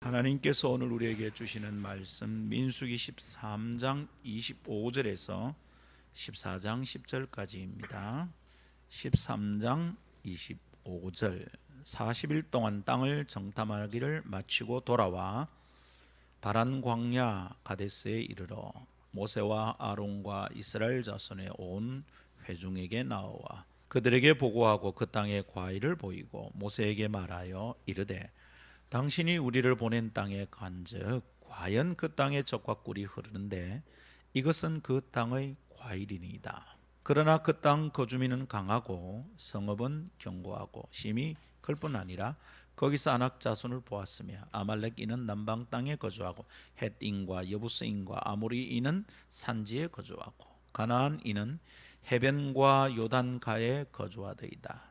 하나님께서 오늘 우리에게 주시는 말씀 민수기 13장 25절에서 14장 10절까지입니다. 13장 25절 40일 동안 땅을 정탐하기를 마치고 돌아와 바란 광야 가데스에 이르러 모세와 아론과 이스라엘 자손의 온 회중에게 나와 그들에게 보고하고 그 땅의 과일을 보이고 모세에게 말하여 이르되 당신이 우리를 보낸 땅에 간즉 과연 그 땅에 젖과 꿀이 흐르는데 이것은 그 땅의 과일이니이다. 그러나 그 땅 거주민은 강하고 성읍은 견고하고 심히 클 뿐 아니라 거기서 아낙 자손을 보았으며 아말렉인은 남방 땅에 거주하고 헷인과 여부스인과 아모리인은 산지에 거주하고 가나안인은 해변과 요단가에 거주하더이다.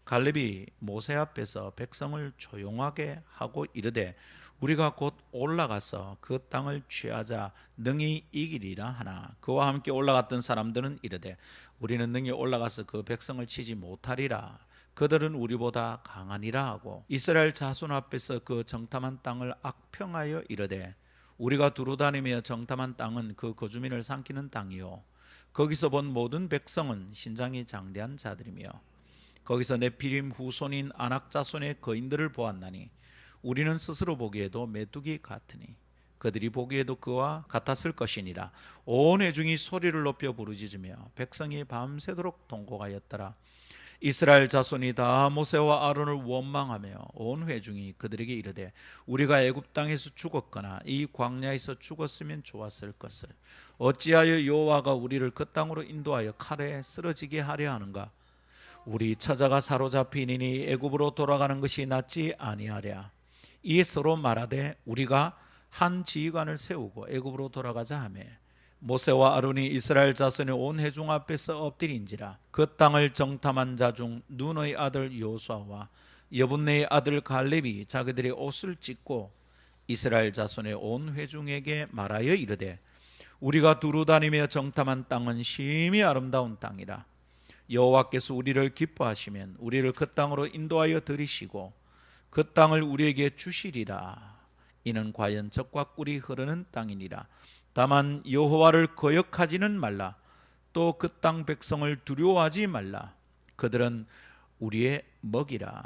갈렙이 모세 앞에서 백성을 조용하게 하고 이르되 우리가 곧 올라가서 그 땅을 취하자 능히 이기리라 하나 그와 함께 올라갔던 사람들은 이르되 우리는 능히 올라가서 그 백성을 치지 못하리라 그들은 우리보다 강하니라 하고 이스라엘 자손 앞에서 그 정탐한 땅을 악평하여 이르되 우리가 두루다니며 정탐한 땅은 그 거주민을 삼키는 땅이요 거기서 본 모든 백성은 신장이 장대한 자들이며 거기서 네피림 후손인 아낙 자손의 거인들을 보았나니 우리는 스스로 보기에도 메뚜기 같으니 그들이 보기에도 그와 같았을 것이니라. 온 회중이 소리를 높여 부르짖으며 백성이 밤새도록 통곡하였더라. 이스라엘 자손이 다 모세와 아론을 원망하며 온 회중이 그들에게 이르되 우리가 애굽 땅에서 죽었거나 이 광야에서 죽었으면 좋았을 것을 어찌하여 여호와가 우리를 그 땅으로 인도하여 칼에 쓰러지게 하려 하는가. 우리 처자가 사로잡히니 애굽으로 돌아가는 것이 낫지 아니하랴. 이에 서로 말하되 우리가 한 지휘관을 세우고 애굽으로 돌아가자 하며 모세와 아론이 이스라엘 자손의 온 회중 앞에서 엎드린지라. 그 땅을 정탐한 자 중 눈의 아들 여호수아와 여분네의 아들 갈렙이 자기들의 옷을 찢고 이스라엘 자손의 온 회중에게 말하여 이르되 우리가 두루다니며 정탐한 땅은 심히 아름다운 땅이라. 여호와께서 우리를 기뻐하시면 우리를 그 땅으로 인도하여 들이시고 그 땅을 우리에게 주시리라. 이는 과연 젖과 꿀이 흐르는 땅이니라. 다만 여호와를 거역하지는 말라. 또 그 땅 백성을 두려워하지 말라. 그들은 우리의 먹이라.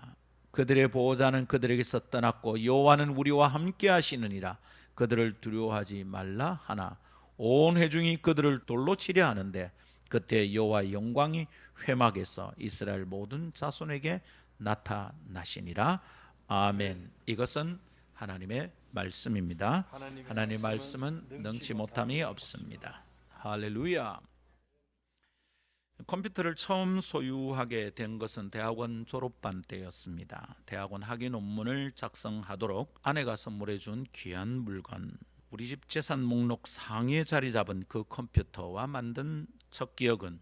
그들의 보호자는 그들에게서 떠났고 여호와는 우리와 함께 하시느니라. 그들을 두려워하지 말라 하나 온 회중이 그들을 돌로 치려 하는데 그때 여호와의 영광이 회막에서 이스라엘 모든 자손에게 나타나시니라. 아멘. 이것은 하나님의 말씀입니다. 하나님의 말씀은 능치 못함이 없습니다. 할렐루야. 컴퓨터를 처음 소유하게 된 것은 대학원 졸업반 때였습니다. 대학원 학위 논문을 작성하도록 아내가 선물해 준 귀한 물건, 우리 집 재산 목록 상위에 자리 잡은 그 컴퓨터와 만든 첫 기억은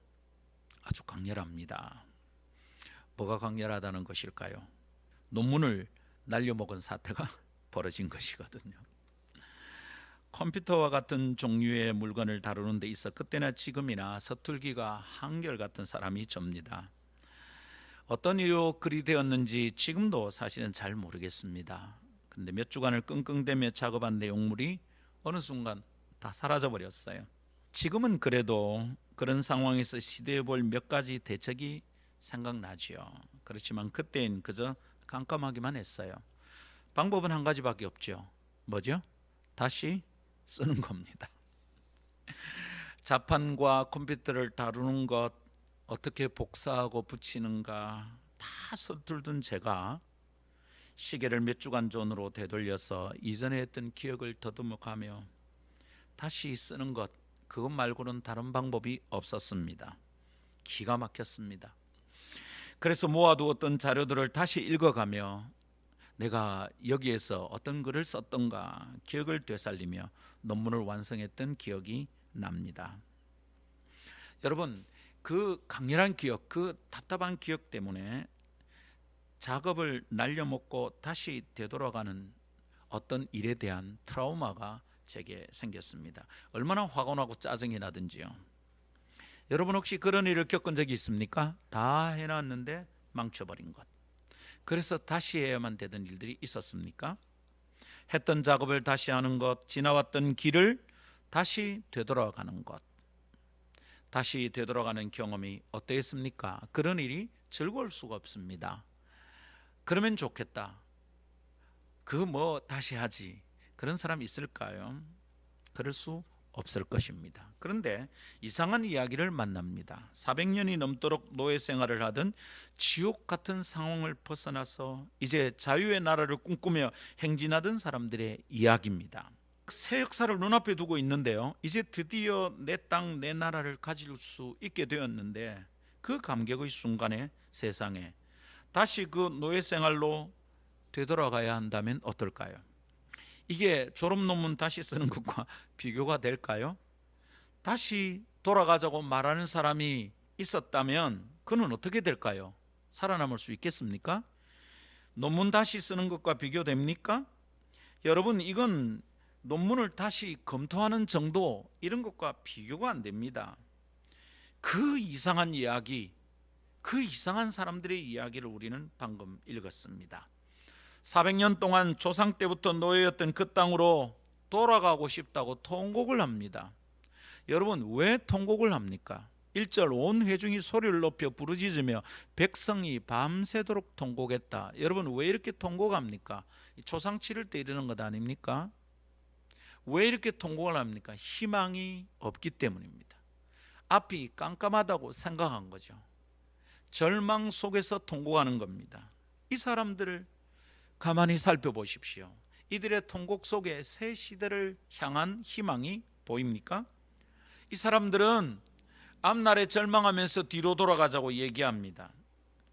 아주 강렬합니다. 뭐가 강렬하다는 것일까요? 논문을 날려먹은 사태가 벌어진 것이거든요. 컴퓨터와 같은 종류의 물건을 다루는 데 있어 그때나 지금이나 서툴기가 한결같은 사람이 접니다. 어떤 이유로 그리 되었는지 지금도 사실은 잘 모르겠습니다. 근데 몇 주간을 끙끙대며 작업한 내용물이 어느 순간 다 사라져버렸어요. 지금은 그래도 그런 상황에서 시도해 볼 몇 가지 대책이 생각나지요. 그렇지만 그때는 그저 깜깜하기만 했어요. 방법은 한 가지밖에 없죠. 뭐죠? 다시 쓰는 겁니다. 자판과 컴퓨터를 다루는 것, 어떻게 복사하고 붙이는가 다 서툴던 제가 시계를 몇 주간 전으로 되돌려서 이전에 했던 기억을 더듬어가며 다시 쓰는 것, 그것 말고는 다른 방법이 없었습니다. 기가 막혔습니다. 그래서 모아두었던 자료들을 다시 읽어가며 내가 여기에서 어떤 글을 썼던가 기억을 되살리며 논문을 완성했던 기억이 납니다. 여러분, 그 강렬한 기억, 그 답답한 기억 때문에 작업을 날려먹고 다시 되돌아가는 어떤 일에 대한 트라우마가 제게 생겼습니다. 얼마나 화가 나고 짜증이 나든지요. 여러분 혹시 그런 일을 겪은 적이 있습니까? 다 해놨는데 망쳐버린 것. 그래서 다시 해야만 되던 일들이 있었습니까? 했던 작업을 다시 하는 것, 지나왔던 길을 다시 되돌아가는 것, 다시 되돌아가는 경험이 어떠했습니까? 그런 일이 즐거울 수가 없습니다. 그러면 좋겠다. 다시 하지. 그런 사람 있을까요? 그럴 수 없을 것입니다. 그런데 이상한 이야기를 만납니다. 400년이 넘도록 노예 생활을 하던 지옥 같은 상황을 벗어나서 이제 자유의 나라를 꿈꾸며 행진하던 사람들의 이야기입니다. 새 역사를 눈앞에 두고 있는데요, 이제 드디어 내 땅, 내 나라를 가질 수 있게 되었는데 그 감격의 순간에 세상에 다시 그 노예 생활로 되돌아가야 한다면 어떨까요? 이게 졸업 논문 다시 쓰는 것과 비교가 될까요? 다시 돌아가자고 말하는 사람이 있었다면 그는 어떻게 될까요? 살아남을 수 있겠습니까? 논문 다시 쓰는 것과 비교됩니까? 여러분, 이건 논문을 다시 검토하는 정도, 이런 것과 비교가 안 됩니다. 그 이상한 이야기, 그 이상한 사람들의 이야기를 우리는 방금 읽었습니다. 400년 동안 조상 때부터 노예였던 그 땅으로 돌아가고 싶다고 통곡을 합니다. 여러분, 왜 통곡을 합니까? 1절 온 회중이 소리를 높여 부르짖으며 백성이 밤새도록 통곡했다. 여러분, 왜 이렇게 통곡합니까? 조상 치를 때 이러는 것 아닙니까? 왜 이렇게 통곡을 합니까? 희망이 없기 때문입니다. 앞이 깜깜하다고 생각한 거죠. 절망 속에서 통곡하는 겁니다. 이 사람들을 가만히 살펴보십시오. 이들의 통곡 속에 새 시대를 향한 희망이 보입니까? 이 사람들은 앞날에 절망하면서 뒤로 돌아가자고 얘기합니다.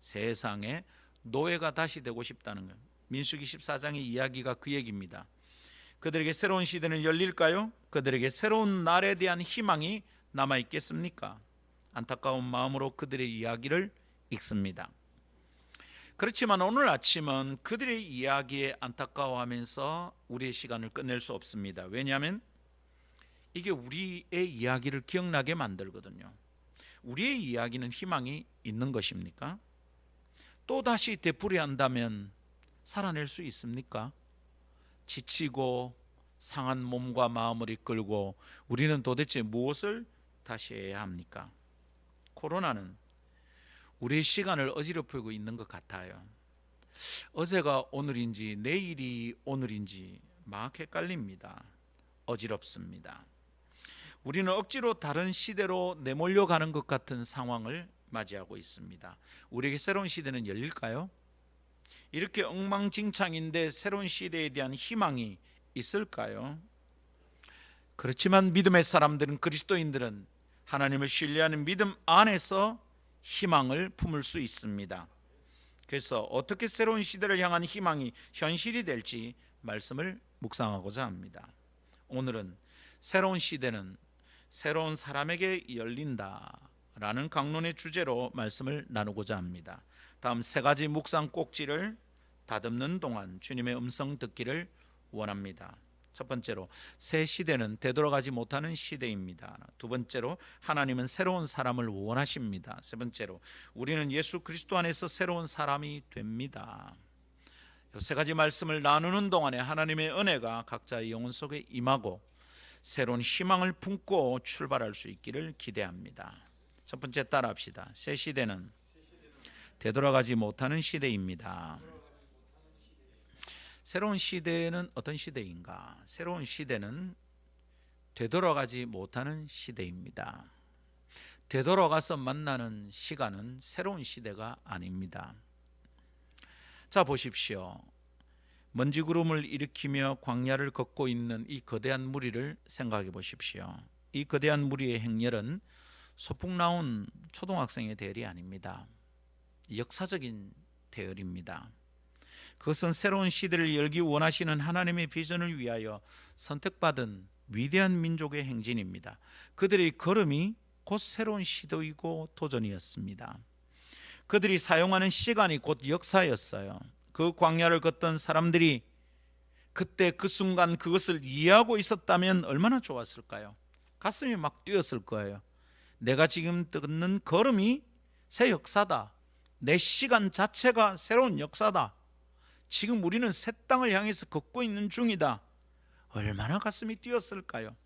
세상에 노예가 다시 되고 싶다는 것. 민수기 14장의 이야기가 그 얘기입니다. 그들에게 새로운 시대는 열릴까요? 그들에게 새로운 날에 대한 희망이 남아있겠습니까? 안타까운 마음으로 그들의 이야기를 읽습니다. 그렇지만 오늘 아침은 그들의 이야기에 안타까워하면서 우리의 시간을 끝낼 수 없습니다. 왜냐하면 이게 우리의 이야기를 기억나게 만들거든요. 우리의 이야기는 희망이 있는 것입니까? 또다시 되풀이한다면 살아낼 수 있습니까? 지치고 상한 몸과 마음을 이끌고 우리는 도대체 무엇을 다시 해야 합니까? 코로나는 우리의 시간을 어지럽히고 있는 것 같아요. 어제가 오늘인지 내일이 오늘인지 막 헷갈립니다. 어지럽습니다. 우리는 억지로 다른 시대로 내몰려가는 것 같은 상황을 맞이하고 있습니다. 우리에게 새로운 시대는 열릴까요? 이렇게 엉망진창인데 새로운 시대에 대한 희망이 있을까요? 그렇지만 믿음의 사람들은, 그리스도인들은 하나님을 신뢰하는 믿음 안에서 희망을 품을 수 있습니다. 그래서 어떻게 새로운 시대를 향한 희망이 현실이 될지 말씀을 묵상하고자 합니다. 오늘은 새로운 시대는 새로운 사람에게 열린다라는 강론의 주제로 말씀을 나누고자 합니다. 다음 세 가지 묵상 꼭지를 다듬는 동안 주님의 음성 듣기를 원합니다. 첫 번째로, 새 시대는 되돌아가지 못하는 시대입니다. 두 번째로, 하나님은 새로운 사람을 원하십니다. 세 번째로, 우리는 예수 그리스도 안에서 새로운 사람이 됩니다. 이 세 가지 말씀을 나누는 동안에 하나님의 은혜가 각자의 영혼 속에 임하고 새로운 희망을 품고 출발할 수 있기를 기대합니다. 첫 번째 따라합시다. 새 시대는 되돌아가지 못하는 시대입니다. 새로운 시대는 어떤 시대인가? 새로운 시대는 되돌아가지 못하는 시대입니다. 되돌아가서 만나는 시간은 새로운 시대가 아닙니다. 자, 보십시오. 먼지 구름을 일으키며 광야를 걷고 있는 이 거대한 무리를 생각해 보십시오. 이 거대한 무리의 행렬은 소풍 나온 초등학생의 대열이 아닙니다. 역사적인 대열입니다. 그것은 새로운 시대를 열기 원하시는 하나님의 비전을 위하여 선택받은 위대한 민족의 행진입니다. 그들의 걸음이 곧 새로운 시도이고 도전이었습니다. 그들이 사용하는 시간이 곧 역사였어요. 그 광야를 걷던 사람들이 그때 그 순간 그것을 이해하고 있었다면 얼마나 좋았을까요? 가슴이 막 뛰었을 거예요. 내가 지금 듣는 걸음이 새 역사다. 내 시간 자체가 새로운 역사다. 지금 우리는 새 땅을 향해서 걷고 있는 중이다. 얼마나 가슴이 뛰었을까요?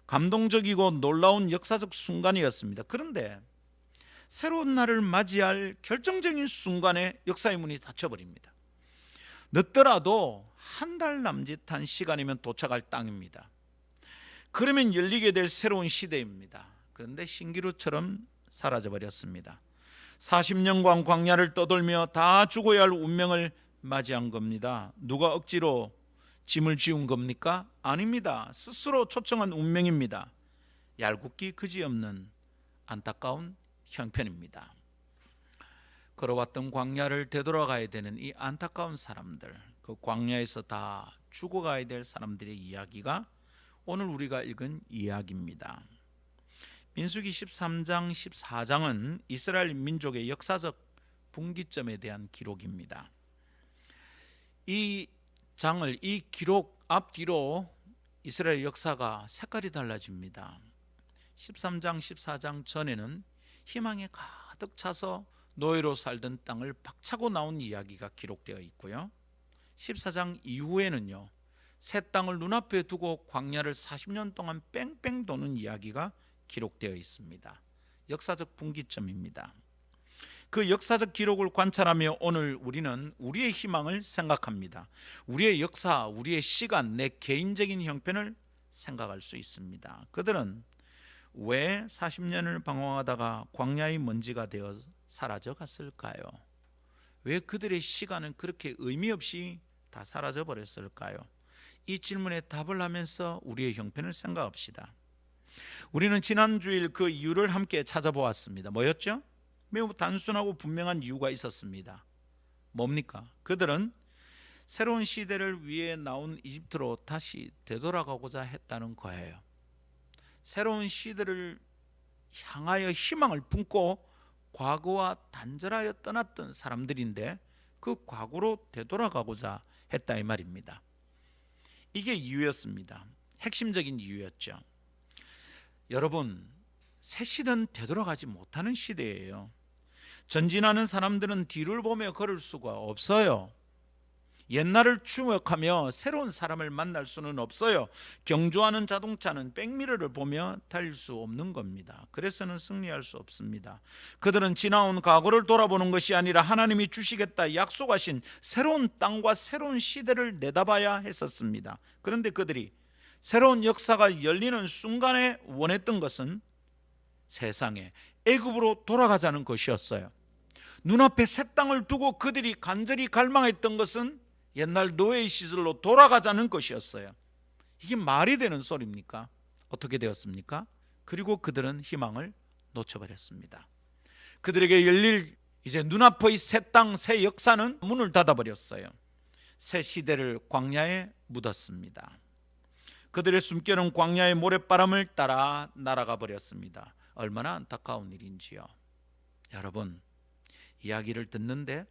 감동적이고 놀라운 역사적 순간이었습니다. 그런데 새로운 날을 맞이할 결정적인 순간에 역사의 문이 닫혀버립니다. 늦더라도 한 달 남짓한 시간이면 도착할 땅입니다. 그러면 열리게 될 새로운 시대입니다. 그런데 신기루처럼 사라져버렸습니다. 40년간 광야를 떠돌며 다 죽어야 할 운명을 맞이한 겁니다. 누가 억지로 짐을 지운 겁니까? 아닙니다. 스스로 초청한 운명입니다. 얄궂기 그지없는 안타까운 형편입니다. 걸어왔던 광야를 되돌아가야 되는 이 안타까운 사람들, 그 광야에서 다 죽어가야 될 사람들의 이야기가 오늘 우리가 읽은 이야기입니다. 민수기 13장, 14장은 이스라엘 민족의 역사적 분기점에 대한 기록입니다. 이 기록 앞뒤로 이스라엘 역사가 색깔이 달라집니다. 13장, 14장 전에는 희망에 가득 차서 노예로 살던 땅을 박차고 나온 이야기가 기록되어 있고요. 14장 이후에는요, 새 땅을 눈앞에 두고 광야를 40년 동안 뺑뺑 도는 이야기가 기록되어 있습니다. 역사적 분기점입니다. 그 역사적 기록을 관찰하며 오늘 우리는 우리의 희망을 생각합니다. 우리의 역사, 우리의 시간, 내 개인적인 형편을 생각할 수 있습니다. 그들은 왜 40년을 방황하다가 광야의 먼지가 되어 사라져 갔을까요? 왜 그들의 시간은 그렇게 의미 없이 다 사라져 버렸을까요? 이 질문에 답을 하면서 우리의 형편을 생각합시다. 우리는 지난 주일 그 이유를 함께 찾아보았습니다. 뭐였죠? 매우 단순하고 분명한 이유가 있었습니다. 뭡니까? 그들은 새로운 시대를 위해 나온 이집트로 다시 되돌아가고자 했다는 거예요. 새로운 시대를 향하여 희망을 품고 과거와 단절하여 떠났던 사람들인데 그 과거로 되돌아가고자 했다 이 말입니다. 이게 이유였습니다. 핵심적인 이유였죠. 여러분, 새 시대는 되돌아가지 못하는 시대예요. 전진하는 사람들은 뒤를 보며 걸을 수가 없어요. 옛날을 추억하며 새로운 사람을 만날 수는 없어요. 경주하는 자동차는 백미러를 보며 달릴 수 없는 겁니다. 그래서는 승리할 수 없습니다. 그들은 지나온 과거를 돌아보는 것이 아니라 하나님이 주시겠다 약속하신 새로운 땅과 새로운 시대를 내다봐야 했었습니다. 그런데 그들이 새로운 역사가 열리는 순간에 원했던 것은 세상에 애굽으로 돌아가자는 것이었어요. 눈앞에 새 땅을 두고 그들이 간절히 갈망했던 것은 옛날 노예의 시절로 돌아가자는 것이었어요. 이게 말이 되는 소리입니까? 어떻게 되었습니까? 그리고 그들은 희망을 놓쳐버렸습니다. 그들에게 열릴 이제 눈앞의 새 땅, 새 역사는 문을 닫아버렸어요. 새 시대를 광야에 묻었습니다. 그들의 숨결은 광야의 모래바람을 따라 날아가 버렸습니다. 얼마나 안타까운 일인지요. 여러분, 이야기를 듣는데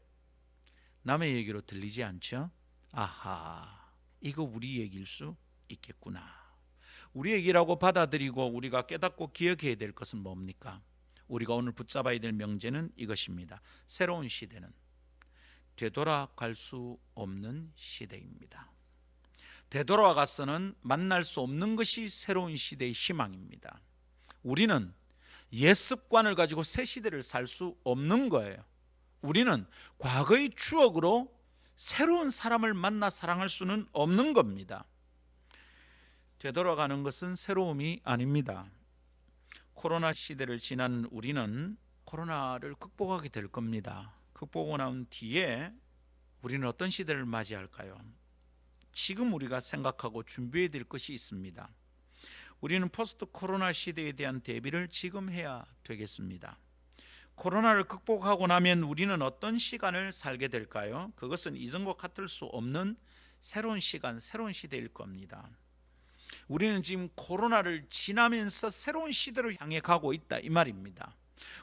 남의 얘기로 들리지 않죠? 아하, 이거 우리 얘기일 수 있겠구나. 우리 얘기라고 받아들이고 우리가 깨닫고 기억해야 될 것은 뭡니까? 우리가 오늘 붙잡아야 될 명제는 이것입니다. 새로운 시대는 되돌아갈 수 없는 시대입니다. 되돌아가서는 만날 수 없는 것이 새로운 시대의 희망입니다. 우리는 옛 습관을 가지고 새 시대를 살 수 없는 거예요. 우리는 과거의 추억으로 새로운 사람을 만나 사랑할 수는 없는 겁니다. 되돌아가는 것은 새로움이 아닙니다. 코로나 시대를 지난 우리는 코로나를 극복하게 될 겁니다. 극복하고 난 뒤에 우리는 어떤 시대를 맞이할까요? 지금 우리가 생각하고 준비해야 될 것이 있습니다. 우리는 포스트 코로나 시대에 대한 대비를 지금 해야 되겠습니다. 코로나를 극복하고 나면 우리는 어떤 시간을 살게 될까요? 그것은 이전과 같을 수 없는 새로운 시간, 새로운 시대일 겁니다. 우리는 지금 코로나를 지나면서 새로운 시대로 향해 가고 있다 이 말입니다.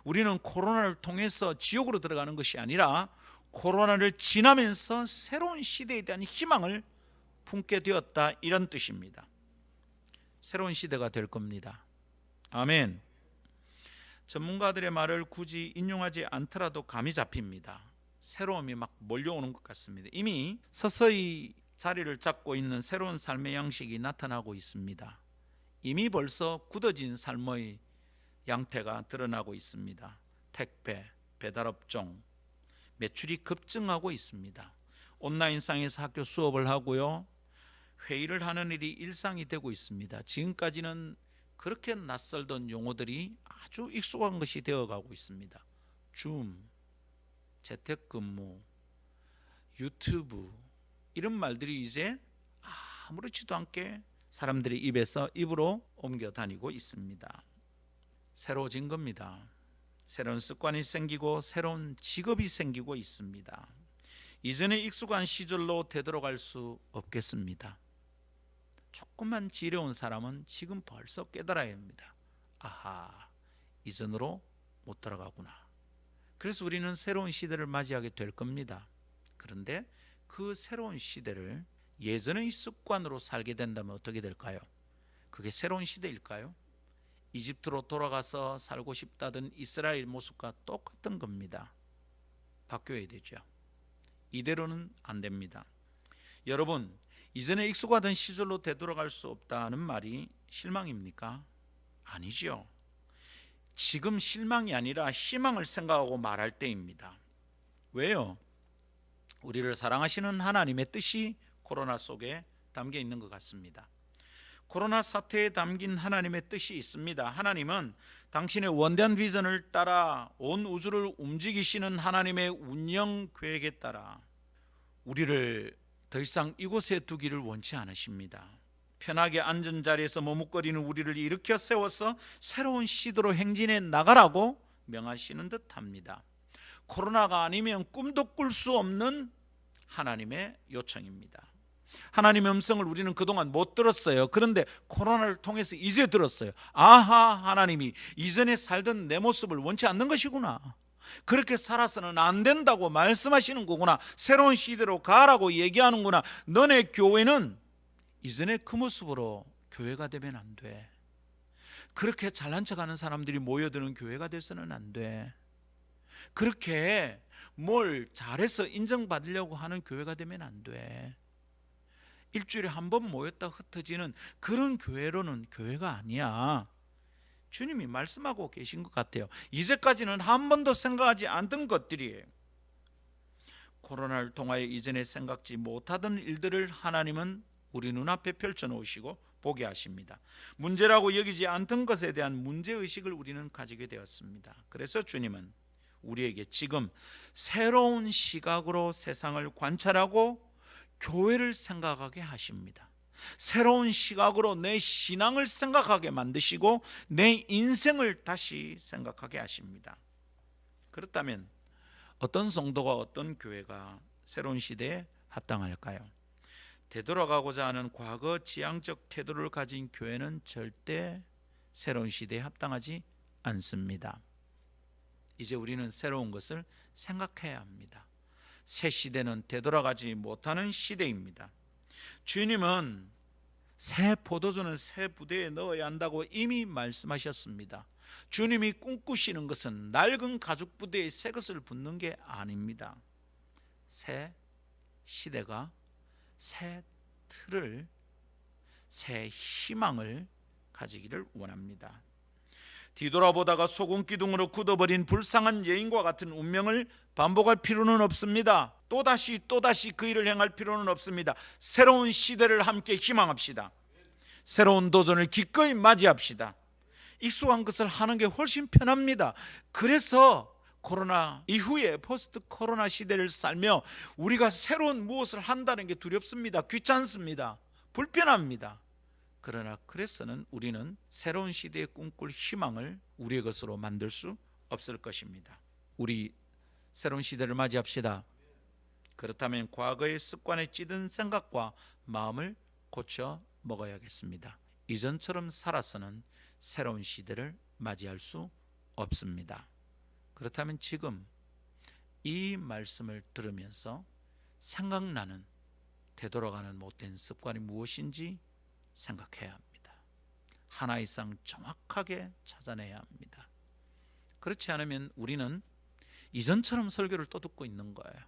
우리는 코로나를 통해서 지옥으로 들어가는 것이 아니라 코로나를 지나면서 새로운 시대에 대한 희망을 품게 되었다, 이런 뜻입니다. 새로운 시대가 될 겁니다. 아멘. 전문가들의 말을 굳이 인용하지 않더라도 감이 잡힙니다. 새로움이 막 몰려오는 것 같습니다. 이미 서서히 자리를 잡고 있는 새로운 삶의 양식이 나타나고 있습니다. 이미 벌써 굳어진 삶의 양태가 드러나고 있습니다. 택배, 배달업종, 매출이 급증하고 있습니다. 온라인상에서 학교 수업을 하고요, 회의를 하는 일이 일상이 되고 있습니다. 지금까지는 그렇게 낯설던 용어들이 아주 익숙한 것이 되어가고 있습니다. 줌, 재택근무, 유튜브, 이런 말들이 이제 아무렇지도 않게 사람들의 입에서 입으로 옮겨 다니고 있습니다. 새로워진 겁니다. 새로운 습관이 생기고 새로운 직업이 생기고 있습니다. 이전에 익숙한 시절로 되돌아갈 수 없겠습니다. 조금만 지려운 사람은 지금 벌써 깨달아야 합니다. 아하, 이전으로 못 돌아가구나. 그래서 우리는 새로운 시대를 맞이하게 될 겁니다. 그런데 그 새로운 시대를 예전의 습관으로 살게 된다면 어떻게 될까요? 그게 새로운 시대일까요? 이집트로 돌아가서 살고 싶다던 이스라엘 모습과 똑같은 겁니다. 바뀌어야 되죠. 이대로는 안 됩니다. 여러분, 이전에 익숙하던 시절로 되돌아갈 수 없다는 말이 실망입니까? 아니죠. 지금 실망이 아니라 희망을 생각하고 말할 때입니다. 왜요? 우리를 사랑하시는 하나님의 뜻이 코로나 속에 담겨 있는 것 같습니다. 코로나 사태에 담긴 하나님의 뜻이 있습니다. 하나님은 당신의 원대한 비전을 따라 온 우주를 움직이시는 하나님의 운영 계획에 따라 우리를 더 이상 이곳에 두기를 원치 않으십니다. 편하게 앉은 자리에서 머뭇거리는 우리를 일으켜 세워서 새로운 시도로 행진해 나가라고 명하시는 듯합니다. 코로나가 아니면 꿈도 꿀 수 없는 하나님의 요청입니다. 하나님의 음성을 우리는 그동안 못 들었어요. 그런데 코로나를 통해서 이제 들었어요. 아하, 하나님이 이전에 살던 내 모습을 원치 않는 것이구나. 그렇게 살아서는 안 된다고 말씀하시는 거구나. 새로운 시대로 가라고 얘기하는구나. 너네 교회는 이전에 그 모습으로 교회가 되면 안 돼. 그렇게 잘난 척하는 사람들이 모여드는 교회가 돼서는 안 돼. 그렇게 뭘 잘해서 인정받으려고 하는 교회가 되면 안 돼. 일주일에 한 번 모였다 흩어지는 그런 교회로는 교회가 아니야. 주님이 말씀하고 계신 것 같아요. 이제까지는 한 번도 생각하지 않던 것들이에요. 코로나를 통하여 이전에 생각지 못하던 일들을 하나님은 우리 눈앞에 펼쳐놓으시고 보게 하십니다. 문제라고 여기지 않던 것에 대한 문제의식을 우리는 가지게 되었습니다. 그래서 주님은 우리에게 지금 새로운 시각으로 세상을 관찰하고 교회를 생각하게 하십니다. 새로운 시각으로 내 신앙을 생각하게 만드시고 내 인생을 다시 생각하게 하십니다. 그렇다면 어떤 성도가 어떤 교회가 새로운 시대에 합당할까요? 되돌아가고자 하는 과거 지향적 태도를 가진 교회는 절대 새로운 시대에 합당하지 않습니다. 이제 우리는 새로운 것을 생각해야 합니다. 새 시대는 되돌아가지 못하는 시대입니다. 주님은 새 포도주는 새 부대에 넣어야 한다고 이미 말씀하셨습니다. 주님이 꿈꾸시는 것은 낡은 가죽 부대에 새 것을 붓는 게 아닙니다. 새 시대가 새 틀을, 새 희망을 가지기를 원합니다. 뒤돌아보다가 소금 기둥으로 굳어버린 불쌍한 여인과 같은 운명을 반복할 필요는 없습니다. 또다시 그 일을 행할 필요는 없습니다. 새로운 시대를 함께 희망합시다. 새로운 도전을 기꺼이 맞이합시다. 익숙한 것을 하는 게 훨씬 편합니다. 그래서 코로나 이후에 포스트 코로나 시대를 살며 우리가 새로운 무엇을 한다는 게 두렵습니다. 귀찮습니다. 불편합니다. 그러나 그래서는 우리는 새로운 시대에 꿈꿀 희망을 우리의 것으로 만들 수 없을 것입니다. 우리 새로운 시대를 맞이합시다. 그렇다면 과거의 습관에 찌든 생각과 마음을 고쳐 먹어야겠습니다. 이전처럼 살아서는 새로운 시대를 맞이할 수 없습니다. 그렇다면 지금 이 말씀을 들으면서 생각나는 되돌아가는 못된 습관이 무엇인지 생각해야 합니다. 하나 이상 정확하게 찾아내야 합니다. 그렇지 않으면 우리는 이전처럼 설교를 또 듣고 있는 거예요.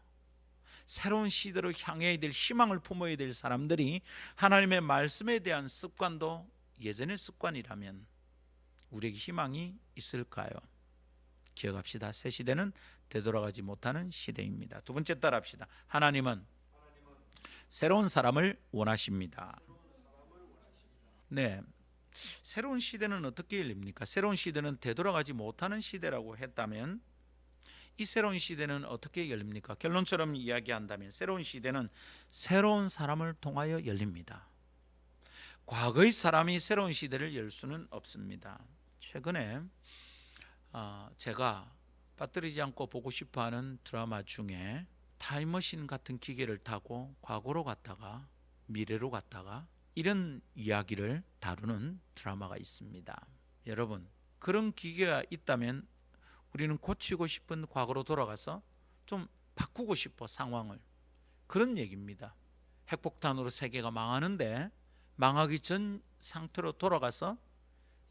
새로운 시대로 향해야 될 희망을 품어야 될 사람들이 하나님의 말씀에 대한 습관도 예전의 습관이라면 우리에게 희망이 있을까요? 기억합시다. 새 시대는 되돌아가지 못하는 시대입니다. 두 번째 따라합시다. 하나님은 새로운 사람을 원하십니다. 네, 새로운 시대는 어떻게 열립니까? 새로운 시대는 되돌아가지 못하는 시대라고 했다면 이 새로운 시대는 어떻게 열립니까? 결론처럼 이야기한다면 새로운 시대는 새로운 사람을 통하여 열립니다. 과거의 사람이 새로운 시대를 열 수는 없습니다. 최근에 제가 빠뜨리지 않고 보고 싶어하는 드라마 중에 타임머신 같은 기계를 타고 과거로 갔다가 미래로 갔다가 이런 이야기를 다루는 드라마가 있습니다. 여러분, 그런 기계가 있다면 우리는 고치고 싶은 과거로 돌아가서 좀 바꾸고 싶어 상황을, 그런 얘기입니다. 핵폭탄으로 세계가 망하는데 망하기 전 상태로 돌아가서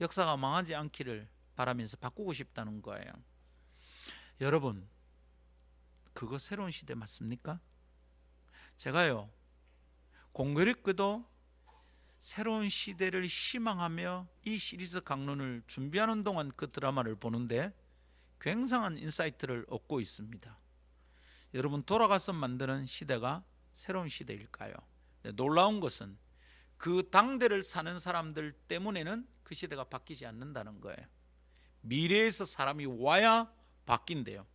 역사가 망하지 않기를 바라면서 바꾸고 싶다는 거예요. 여러분, 그거 새로운 시대 맞습니까? 제가요, 공교롭게도 새로운 시대를 희망하며 이 시리즈 강론을 준비하는 동안 그 드라마를 보는데 굉장한 인사이트를 얻고 있습니다. 여러분, 돌아가서 만드는 시대가 새로운 시대일까요? 놀라운 것은 그 당대를 사는 사람들 때문에는 그 시대가 바뀌지 않는다는 거예요. 미래에서 사람이 와야 바뀐대요.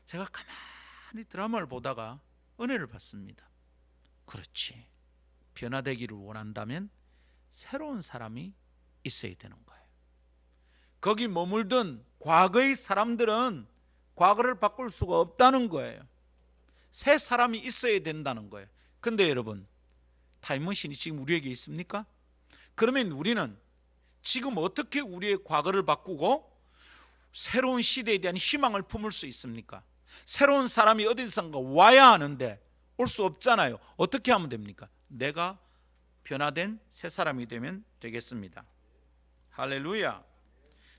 제가 가만히 드라마를 보다가 은혜를 받습니다. 그렇지, 변화되기를 원한다면 새로운 사람이 있어야 되는 거예요. 거기 머물던 과거의 사람들은 과거를 바꿀 수가 없다는 거예요. 새 사람이 있어야 된다는 거예요. 근데 여러분, 타임머신이 지금 우리에게 있습니까? 그러면 우리는 지금 어떻게 우리의 과거를 바꾸고 새로운 시대에 대한 희망을 품을 수 있습니까? 새로운 사람이 어디선가 와야 하는데 올 수 없잖아요. 어떻게 하면 됩니까? 내가 변화된 새 사람이 되면 되겠습니다. 할렐루야.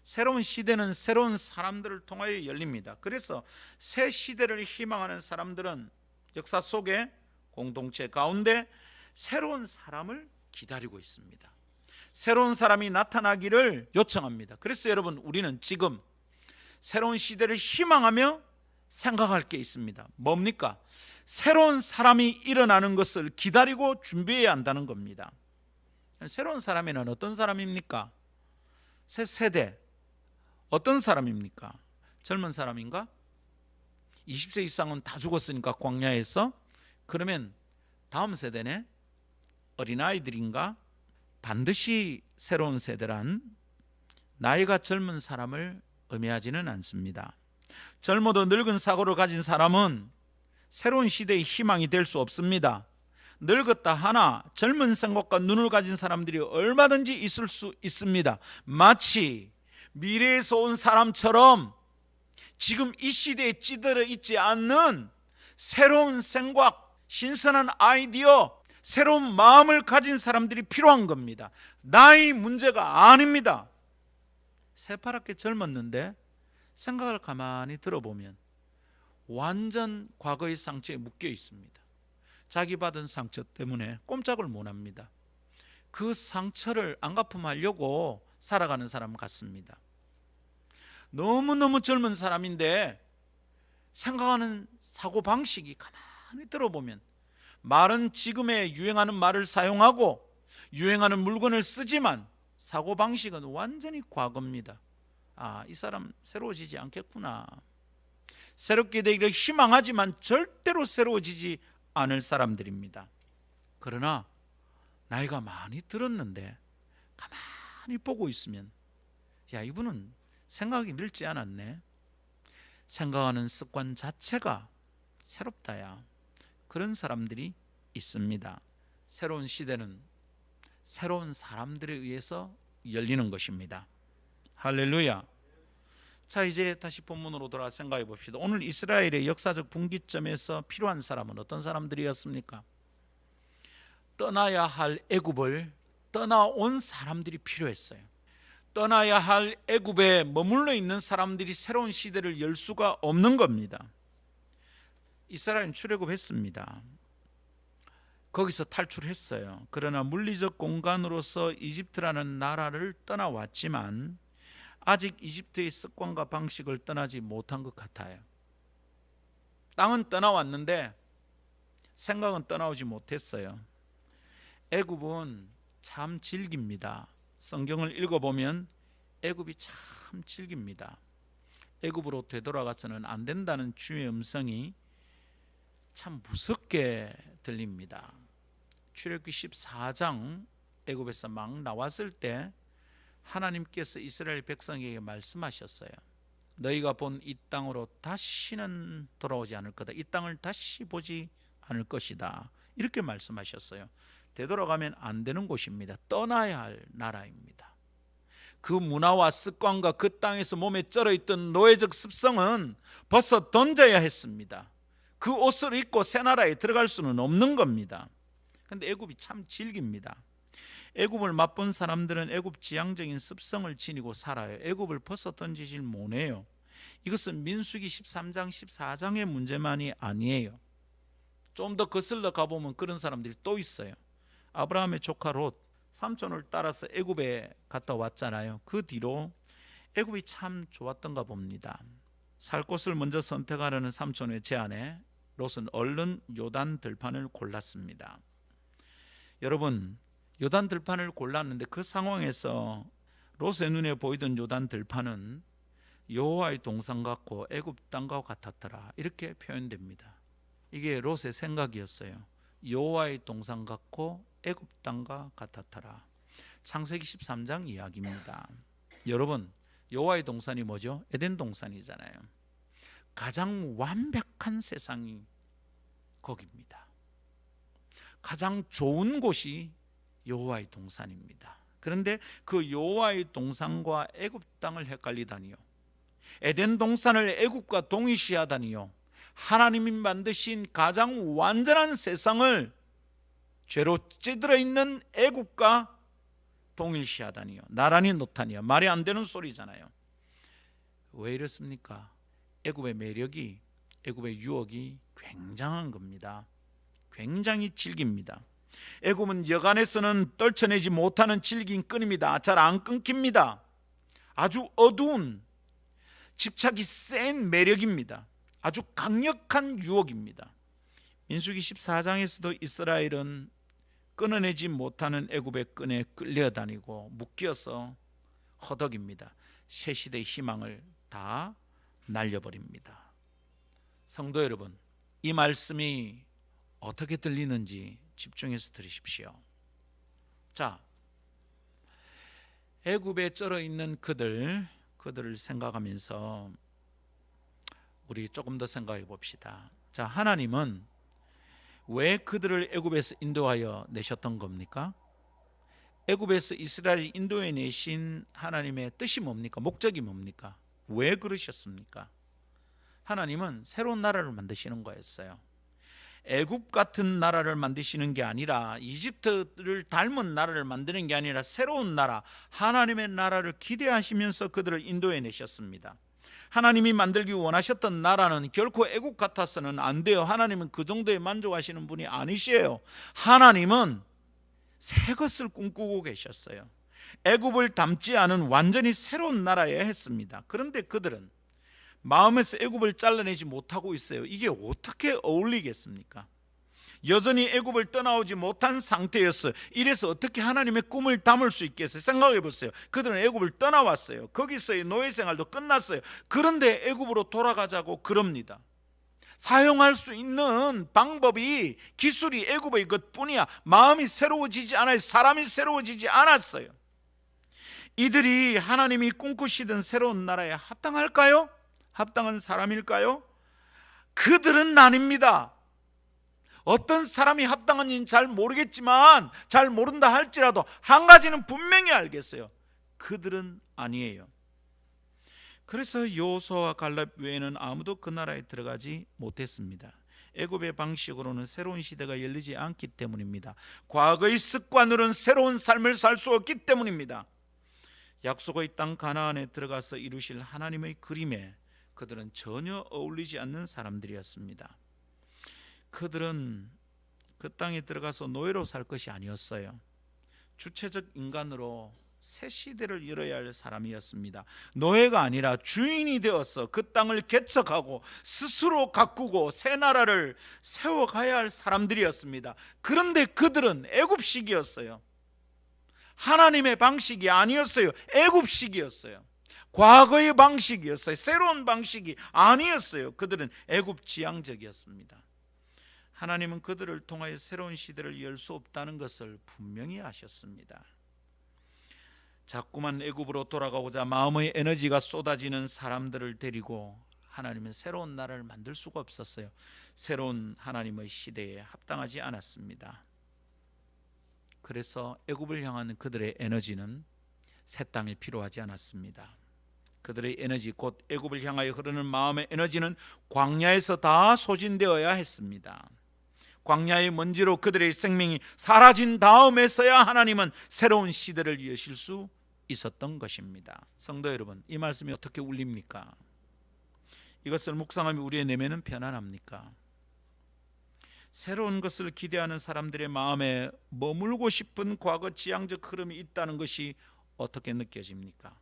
새로운 시대는 새로운 사람들을 통하여 열립니다. 그래서 새 시대를 희망하는 사람들은 역사 속에 공동체 가운데 새로운 사람을 기다리고 있습니다. 새로운 사람이 나타나기를 요청합니다. 그래서 여러분, 우리는 지금 새로운 시대를 희망하며 생각할 게 있습니다. 뭡니까? 새로운 사람이 일어나는 것을 기다리고 준비해야 한다는 겁니다. 새로운 사람에는 어떤 사람입니까? 새 세대 어떤 사람입니까? 젊은 사람인가? 20세 이상은 다 죽었으니까 광야에서. 그러면 다음 세대네? 어린아이들인가? 반드시 새로운 세대란 나이가 젊은 사람을 의미하지는 않습니다. 젊어도 늙은 사고를 가진 사람은 새로운 시대의 희망이 될 수 없습니다. 늙었다 하나 젊은 생각과 눈을 가진 사람들이 얼마든지 있을 수 있습니다. 마치 미래에서 온 사람처럼 지금 이 시대에 찌들어 있지 않는 새로운 생각, 신선한 아이디어, 새로운 마음을 가진 사람들이 필요한 겁니다. 나이 문제가 아닙니다. 새파랗게 젊었는데 생각을 가만히 들어보면 완전 과거의 상처에 묶여 있습니다. 자기 받은 상처 때문에 꼼짝을 못합니다. 그 상처를 안 갚음하려고 살아가는 사람 같습니다. 너무너무 젊은 사람인데 생각하는 사고방식이 가만히 들어보면 말은 지금의 유행하는 말을 사용하고 유행하는 물건을 쓰지만 사고방식은 완전히 과거입니다. 이 사람 새로워지지 않겠구나. 새롭게 되기를 희망하지만 절대로 새로워지지 않을 사람들입니다. 그러나 나이가 많이 들었는데 가만히 보고 있으면 이분은 생각이 늙지 않았네. 생각하는 습관 자체가 새롭다야. 그런 사람들이 있습니다. 새로운 시대는 새로운 사람들에 의해서 열리는 것입니다. 할렐루야. 자, 이제 다시 본문으로 돌아가 생각해 봅시다. 오늘 이스라엘의 역사적 분기점에서 필요한 사람은 어떤 사람들이었습니까? 떠나야 할 애굽을 떠나온 사람들이 필요했어요. 떠나야 할 애굽에 머물러 있는 사람들이 새로운 시대를 열 수가 없는 겁니다. 이스라엘은 출애굽했습니다. 거기서 탈출했어요. 그러나 물리적 공간으로서 이집트라는 나라를 떠나왔지만 아직 이집트의 습관과 방식을 떠나지 못한 것 같아요. 땅은 떠나왔는데 생각은 떠나오지 못했어요. 애굽은 참 질깁니다. 성경을 읽어보면 애굽이 참 질깁니다. 애굽으로 되돌아가서는 안 된다는 주의 음성이 참 무섭게 들립니다. 출애굽기 14장 애굽에서 막 나왔을 때 하나님께서 이스라엘 백성에게 말씀하셨어요. 너희가 본 이 땅으로 다시는 돌아오지 않을 거다. 이 땅을 다시 보지 않을 것이다. 이렇게 말씀하셨어요. 되돌아가면 안 되는 곳입니다. 떠나야 할 나라입니다. 그 문화와 습관과 그 땅에서 몸에 쩔어있던 노예적 습성은 벗어 던져야 했습니다. 그 옷을 입고 새 나라에 들어갈 수는 없는 겁니다. 그런데 애굽이 참 질깁니다. 애굽을 맛본 사람들은 애굽 지향적인 습성을 지니고 살아요. 애굽을 벗어 던지질 못해요. 이것은 민수기 13장 14장의 문제만이 아니에요. 좀 더 거슬러 가보면 그런 사람들이 또 있어요. 아브라함의 조카 롯, 삼촌을 따라서 애굽에 갔다 왔잖아요. 그 뒤로 애굽이 참 좋았던가 봅니다. 살 곳을 먼저 선택하려는 삼촌의 제안에 롯은 얼른 요단 들판을 골랐습니다. 여러분, 요단 들판을 골랐는데 그 상황에서 롯의 눈에 보이던 요단 들판은 여호와의 동산 같고 애굽 땅과 같았더라. 이렇게 표현됩니다. 이게 롯의 생각이었어요. 여호와의 동산 같고 애굽 땅과 같았더라. 창세기 13장 이야기입니다. 여러분, 여호와의 동산이 뭐죠? 에덴 동산이잖아요. 가장 완벽한 세상이 거기입니다. 가장 좋은 곳이 여호와의 동산입니다. 그런데 그 여호와의 동산과 애굽 땅을 헷갈리다니요. 에덴 동산을 애굽과 동일시하다니요. 하나님이 만드신 가장 완전한 세상을 죄로 찌들어 있는 애굽과 동일시하다니요. 나란히 놓다니요. 말이 안 되는 소리잖아요. 왜 이렇습니까? 애굽의 매력이, 애굽의 유혹이 굉장한 겁니다. 굉장히 질깁니다. 애굽은 여간에서는 떨쳐내지 못하는 질긴 끈입니다. 잘 안 끊깁니다. 아주 어두운, 집착이 센 매력입니다. 아주 강력한 유혹입니다. 민수기 14장에서도 이스라엘은 끊어내지 못하는 애굽의 끈에 끌려다니고 묶여서 허덕입니다. 새 시대의 희망을 다 날려버립니다. 성도 여러분, 이 말씀이 어떻게 들리는지 집중해서 들으십시오. 자, 애굽에 쩔어 있는 그들을 생각하면서 우리 조금 더 생각해 봅시다. 자, 하나님은 왜 그들을 애굽에서 인도하여 내셨던 겁니까? 애굽에서 이스라엘을 인도해 내신 하나님의 뜻이 뭡니까? 목적이 뭡니까? 왜 그러셨습니까? 하나님은 새로운 나라를 만드시는 거였어요. 애굽 같은 나라를 만드시는 게 아니라, 이집트를 닮은 나라를 만드는 게 아니라 새로운 나라, 하나님의 나라를 기대하시면서 그들을 인도해 내셨습니다. 하나님이 만들기 원하셨던 나라는 결코 애굽 같아서는 안 돼요. 하나님은 그 정도에 만족하시는 분이 아니시에요. 하나님은 새 것을 꿈꾸고 계셨어요. 애굽을 닮지 않은 완전히 새로운 나라여야 했습니다. 그런데 그들은 마음에서 애굽을 잘라내지 못하고 있어요. 이게 어떻게 어울리겠습니까? 여전히 애굽을 떠나오지 못한 상태였어요. 이래서 어떻게 하나님의 꿈을 담을 수 있겠어요? 생각해 보세요. 그들은 애굽을 떠나왔어요. 거기서의 노예 생활도 끝났어요. 그런데 애굽으로 돌아가자고 그럽니다. 사용할 수 있는 방법이, 기술이 애굽의 것뿐이야. 마음이 새로워지지 않아요. 사람이 새로워지지 않았어요. 이들이 하나님이 꿈꾸시던 새로운 나라에 합당할까요? 합당한 사람일까요? 그들은 아닙니다. 어떤 사람이 합당한지는 잘 모르겠지만, 잘 모른다 할지라도 한 가지는 분명히 알겠어요. 그들은 아니에요. 그래서 여호수아와 갈렙 외에는 아무도 그 나라에 들어가지 못했습니다. 애굽의 방식으로는 새로운 시대가 열리지 않기 때문입니다. 과거의 습관으로는 새로운 삶을 살 수 없기 때문입니다. 약속의 땅 가나안에 들어가서 이루실 하나님의 그림에 그들은 전혀 어울리지 않는 사람들이었습니다. 그들은 그 땅에 들어가서 노예로 살 것이 아니었어요. 주체적 인간으로 새 시대를 열어야 할 사람이었습니다. 노예가 아니라 주인이 되어서 그 땅을 개척하고 스스로 가꾸고 새 나라를 세워가야 할 사람들이었습니다. 그런데 그들은 애굽식이었어요. 하나님의 방식이 아니었어요. 애굽식이었어요. 과거의 방식이었어요. 새로운 방식이 아니었어요. 그들은 애굽 지향적이었습니다. 하나님은 그들을 통하여 새로운 시대를 열 수 없다는 것을 분명히 아셨습니다. 자꾸만 애굽으로 돌아가고자 마음의 에너지가 쏟아지는 사람들을 데리고 하나님은 새로운 나라를 만들 수가 없었어요. 새로운 하나님의 시대에 합당하지 않았습니다. 그래서 애굽을 향하는 그들의 에너지는 새 땅이 필요하지 않았습니다. 그들의 에너지, 곧 애굽을 향하여 흐르는 마음의 에너지는 광야에서 다 소진되어야 했습니다. 광야의 먼지로 그들의 생명이 사라진 다음에서야 하나님은 새로운 시대를 여실 수 있었던 것입니다. 성도 여러분, 이 말씀이 어떻게 울립니까? 이것을 묵상하면 우리의 내면은 편안합니까? 새로운 것을 기대하는 사람들의 마음에 머물고 싶은 과거 지향적 흐름이 있다는 것이 어떻게 느껴집니까?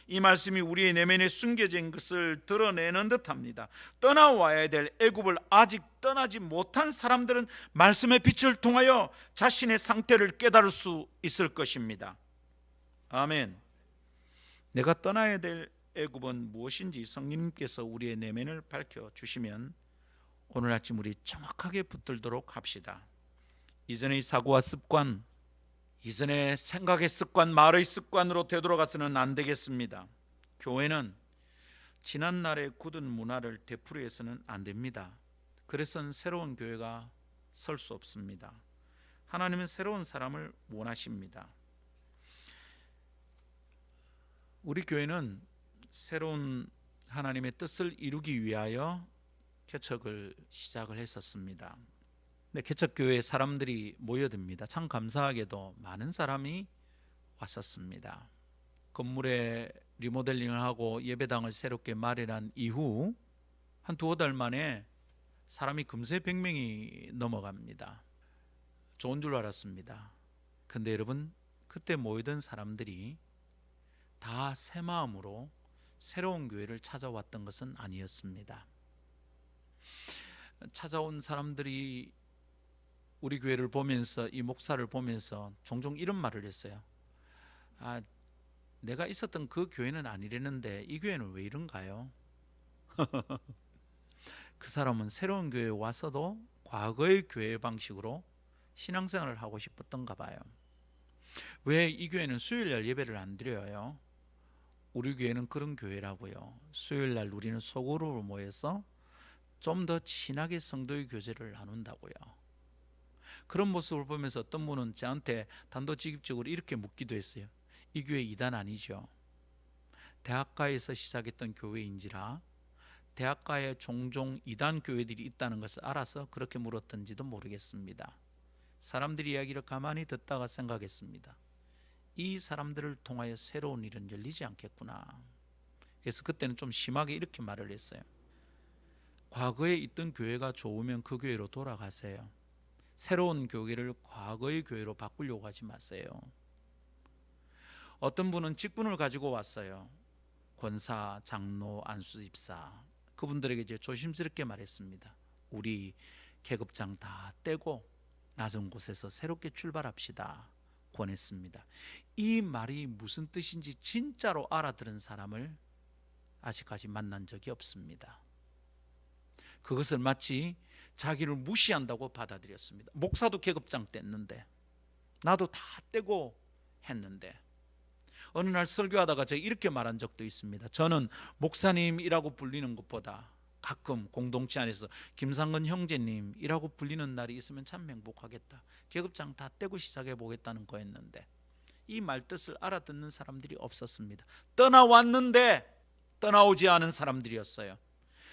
이 말씀이 우리의 내면에 숨겨진 것을 드러내는 듯합니다. 떠나와야 될 애굽을 아직 떠나지 못한 사람들은 말씀의 빛을 통하여 자신의 상태를 깨달을 수 있을 것입니다. 아멘. 내가 떠나야 될 애굽은 무엇인지 성령님께서 우리의 내면을 밝혀주시면 오늘 아침 우리 정확하게 붙들도록 합시다. 이전의 사고와 습관, 이전의 생각의 습관, 말의 습관으로 되돌아가서는 안 되겠습니다. 교회는 지난날의 굳은 문화를 되풀이해서는 안 됩니다. 그래서는 새로운 교회가 설 수 없습니다. 하나님은 새로운 사람을 원하십니다. 우리 교회는 새로운 하나님의 뜻을 이루기 위하여 개척을 시작을 했었습니다. 네, 개척교회에 사람들이 모여듭니다. 참 감사하게도 많은 사람이 왔었습니다. 건물에 리모델링을 하고 예배당을 새롭게 마련한 이후 한 두어 달 만에 사람이 금세 100명이 넘어갑니다. 좋은 줄 알았습니다. 근데 여러분, 그때 모이던 사람들이 다 새 마음으로 새로운 교회를 찾아왔던 것은 아니었습니다. 찾아온 사람들이 우리 교회를 보면서, 이 목사를 보면서 종종 이런 말을 했어요. 내가 있었던 그 교회는 아니랬는데 이 교회는 왜 이런가요? 그 사람은 새로운 교회에 와서도 과거의 교회 방식으로 신앙생활을 하고 싶었던가 봐요. 왜 이 교회는 수요일날 예배를 안 드려요? 우리 교회는 그런 교회라고요. 수요일날 우리는 소그룹으로 모여서 좀 더 친하게 성도의 교제를 나눈다고요. 그런 모습을 보면서 어떤 분은 저한테 단도직입적으로 이렇게 묻기도 했어요. 이 교회 이단 아니죠? 대학가에서 시작했던 교회인지라 대학가에 종종 이단 교회들이 있다는 것을 알아서 그렇게 물었던지도 모르겠습니다. 사람들이 이야기를 가만히 듣다가 생각했습니다. 이 사람들을 통하여 새로운 일은 열리지 않겠구나. 그래서 그때는 좀 심하게 이렇게 말을 했어요. 과거에 있던 교회가 좋으면 그 교회로 돌아가세요. 새로운 교회를 과거의 교회로 바꾸려고 하지 마세요. 어떤 분은 직분을 가지고 왔어요. 권사, 장로, 안수집사. 그분들에게 이제 조심스럽게 말했습니다. 우리 계급장 다 떼고 낮은 곳에서 새롭게 출발합시다. 권했습니다. 이 말이 무슨 뜻인지 진짜로 알아들은 사람을 아직까지 만난 적이 없습니다. 그것을 마치 자기를 무시한다고 받아들였습니다. 목사도 계급장 뗐는데, 나도 다 떼고 했는데. 어느 날 설교하다가 제가 이렇게 말한 적도 있습니다. 저는 목사님이라고 불리는 것보다 가끔 공동체 안에서 김상근 형제님이라고 불리는 날이 있으면 참 행복하겠다. 계급장 다 떼고 시작해 보겠다는 거였는데 이 말 뜻을 알아듣는 사람들이 없었습니다. 떠나왔는데 떠나오지 않은 사람들이었어요.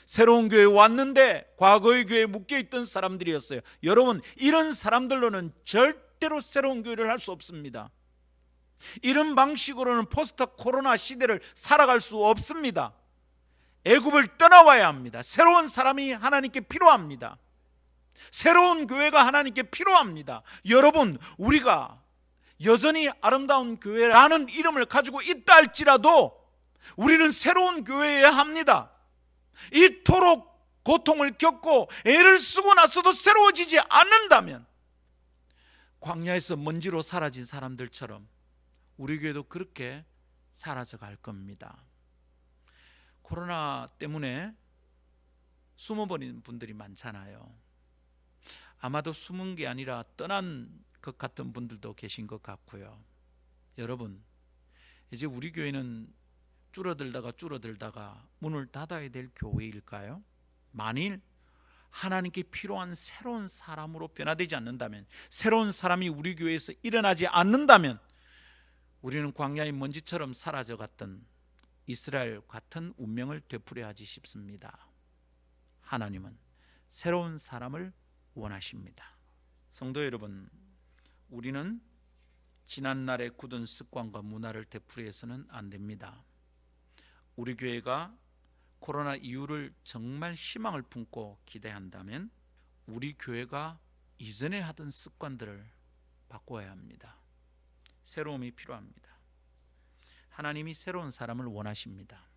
새로운 교회에 왔는데 과거의 교회에 묶여있던 사람들이었어요. 여러분, 이런 사람들로는 절대로 새로운 교회를 할 수 없습니다. 이런 방식으로는 포스트 코로나 시대를 살아갈 수 없습니다. 애굽을 떠나와야 합니다. 새로운 사람이 하나님께 필요합니다. 새로운 교회가 하나님께 필요합니다. 여러분, 우리가 여전히 아름다운 교회라는 이름을 가지고 있다 할지라도 우리는 새로운 교회여야 합니다. 이토록 고통을 겪고 애를 쓰고 나서도 새로워지지 않는다면 광야에서 먼지로 사라진 사람들처럼 우리 교회도 그렇게 사라져 갈 겁니다. 코로나 때문에 숨어버린 분들이 많잖아요. 아마도 숨은 게 아니라 떠난 것 같은 분들도 계신 것 같고요. 여러분, 이제 우리 교회는 줄어들다가 문을 닫아야 될 교회일까요? 만일 하나님께 필요한 새로운 사람으로 변화되지 않는다면, 새로운 사람이 우리 교회에서 일어나지 않는다면 우리는 광야의 먼지처럼 사라져갔던 이스라엘 같은 운명을 되풀이하지 하지 싶습니다. 하나님은 새로운 사람을 원하십니다. 성도 여러분, 우리는 지난날의 굳은 습관과 문화를 되풀이해서는 안 됩니다. 우리 교회가 코로나 이후를 정말 희망을 품고 기대한다면 우리 교회가 이전에 하던 습관들을 바꿔야 합니다. 새로움이 필요합니다. 하나님이 새로운 사람을 원하십니다.